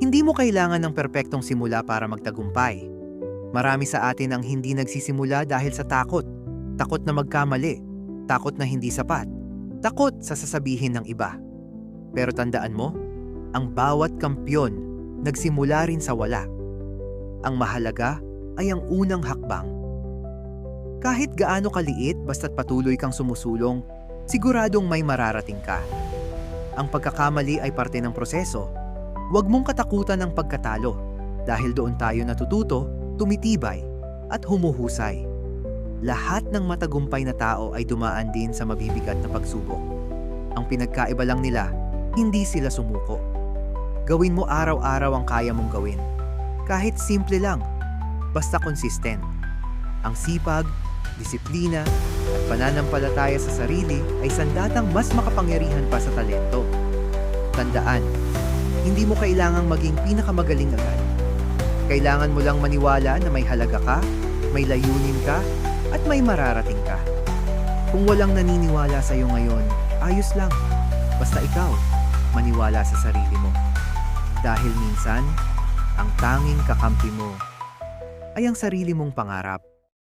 Hindi mo kailangan ng perpektong simula para magtagumpay. Marami sa atin ang hindi nagsisimula dahil sa takot. Takot na magkamali, takot na hindi sapat, takot sa sasabihin ng iba. Pero tandaan mo, ang bawat kampyon nagsimula rin sa wala. Ang mahalaga ay ang unang hakbang. Kahit gaano kaliit basta't patuloy kang sumusulong, siguradong may mararating ka. Ang pagkakamali ay parte ng proseso. Huwag mong katakutan ang pagkatalo dahil doon tayo natututo, tumitibay at humuhusay. Lahat ng matagumpay na tao ay dumaan din sa mabibigat na pagsubok. Ang pinagkaiba lang nila, hindi sila sumuko. Gawin mo araw-araw ang kaya mong gawin. Kahit simple lang, basta consistent. Ang sipag, disiplina, at pananampalataya sa sarili ay sandatang mas makapangyarihan pa sa talento. Tandaan, hindi mo kailangang maging pinakamagaling agad. Kailangan mo lang maniwala na may halaga ka, may layunin ka, at may mararating ka. Kung walang naniniwala sa iyo ngayon, ayos lang. Basta ikaw, maniwala sa sarili mo. Dahil minsan, ang tanging kakampi mo ay ang sarili mong pangarap.